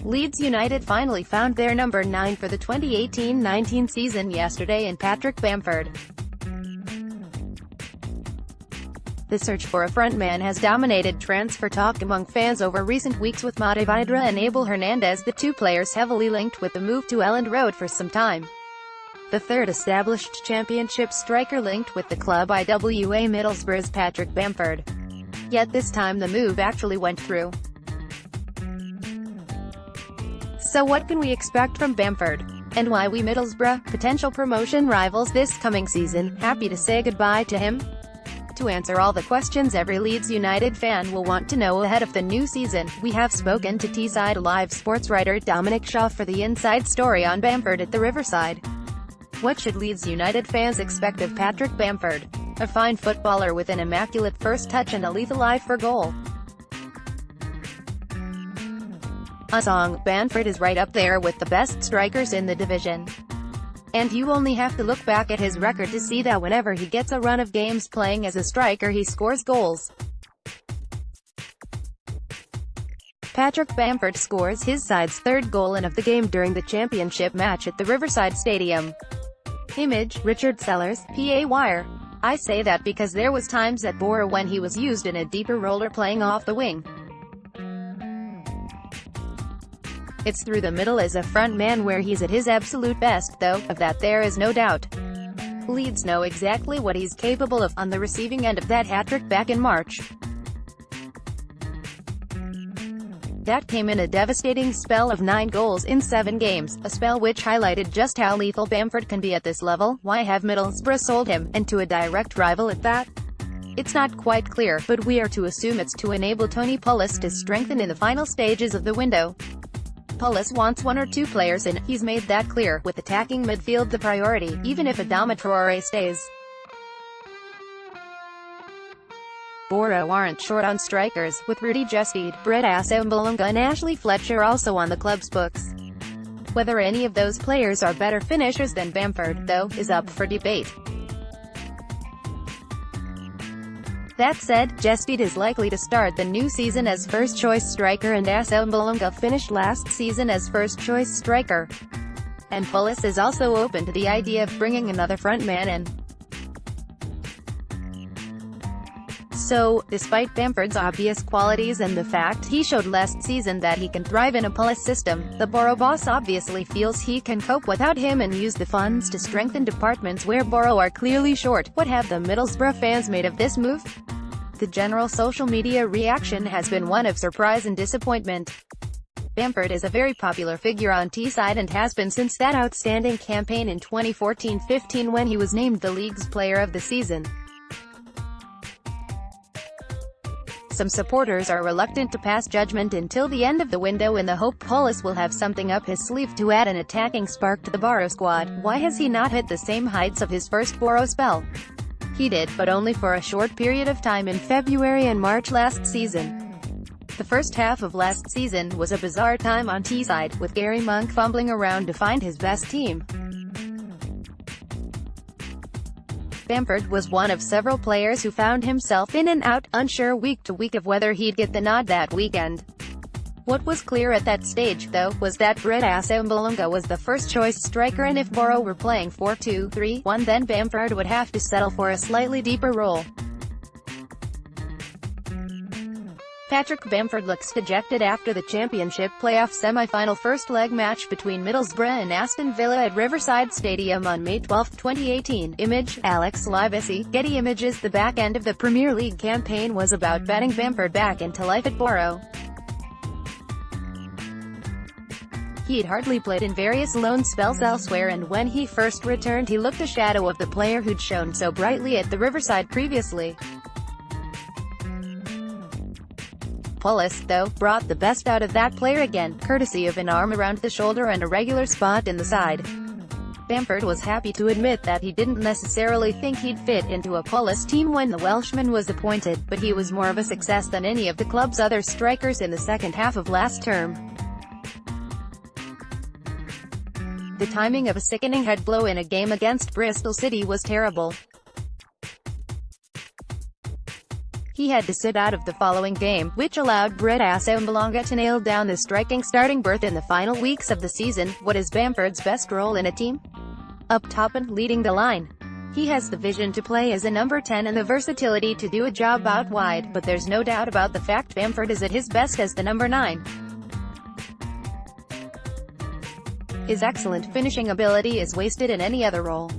Leeds United finally found their number 9 for the 2018-19 season yesterday in Patrick Bamford. The search for a frontman has dominated transfer talk among fans over recent weeks, with Matej, Vydra and Abel Hernandez, the two players heavily linked with the move to Elland Road for some time. The third established championship striker linked with the club IWA Middlesbrough's Patrick Bamford. Yet this time the move actually went through. So what can we expect from Bamford? And why we Middlesbrough, potential promotion rivals this coming season, happy to say goodbye to him? To answer all the questions every Leeds United fan will want to know ahead of the new season, we have spoken to Teesside Live sports writer Dominic Shaw for the inside story on Bamford at the Riverside. What should Leeds United fans expect of Patrick Bamford? A fine footballer with an immaculate first touch and a lethal eye for goal. A song, Bamford is right up there with the best strikers in the division. And you only have to look back at his record to see that whenever he gets a run of games playing as a striker he scores goals. Patrick Bamford scores his side's third goal and of the game during the championship match at the Riverside Stadium. Image, Richard Sellers, PA Wire. I say that because there was times at Borough when he was used in a deeper role or playing off the wing. It's through the middle as a front man where he's at his absolute best, though, of that there is no doubt. Leeds know exactly what he's capable of, on the receiving end of that hat-trick back in March. That came in a devastating spell of 9 goals in 7 games, a spell which highlighted just how lethal Bamford can be at this level. Why have Middlesbrough sold him, and to a direct rival at that? It's not quite clear, but we are to assume it's to enable Tony Pulis to strengthen in the final stages of the window. Pulis wants 1 or 2 players in, he's made that clear, with attacking midfield the priority, even if Adama Traore stays. Borough aren't short on strikers, with Rudy Justid, Brett Assombalonga and Ashley Fletcher also on the club's books. Whether any of those players are better finishers than Bamford, though, is up for debate. That said, Justid is likely to start the new season as first-choice striker and Assombalonga finished last season as first-choice striker. And Pulis is also open to the idea of bringing another frontman in. So, despite Bamford's obvious qualities and the fact he showed last season that he can thrive in a Pulis system, the Borough boss obviously feels he can cope without him and use the funds to strengthen departments where Borough are clearly short. What have the Middlesbrough fans made of this move? The general social media reaction has been one of surprise and disappointment. Bamford is a very popular figure on Teesside and has been since that outstanding campaign in 2014-15 when he was named the league's player of the season. Some supporters are reluctant to pass judgment until the end of the window in the hope Pulis will have something up his sleeve to add an attacking spark to the Borough squad. Why has he not hit the same heights of his first Borough spell? He did, but only for a short period of time in February and March last season. The first half of last season was a bizarre time on Teesside, with Gary Monk fumbling around to find his best team. Bamford was one of several players who found himself in and out, unsure week to week of whether he'd get the nod that weekend. What was clear at that stage, though, was that Brett Assombalonga was the first-choice striker, and if Borough were playing 4-2-3-1 then Bamford would have to settle for a slightly deeper role. Patrick Bamford looks dejected after the championship playoff semi-final first-leg match between Middlesbrough and Aston Villa at Riverside Stadium on May 12, 2018. Image, Alex Livesey, Getty Images. The back end of the Premier League campaign was about batting Bamford back into life at Borough. He'd hardly played in various loan spells elsewhere, and when he first returned he looked a shadow of the player who'd shone so brightly at the Riverside previously. Pulis, though, brought the best out of that player again, courtesy of an arm around the shoulder and a regular spot in the side. Bamford was happy to admit that he didn't necessarily think he'd fit into a Pulis team when the Welshman was appointed, but he was more of a success than any of the club's other strikers in the second half of last term. The timing of a sickening head blow in a game against Bristol City was terrible. He had to sit out of the following game, which allowed Brett Assombalonga to nail down the striking starting berth in the final weeks of the season. What is Bamford's best role in a team? Up top and leading the line. He has the vision to play as a number 10 and the versatility to do a job out wide, but there's no doubt about the fact Bamford is at his best as the number 9. His excellent finishing ability is wasted in any other role.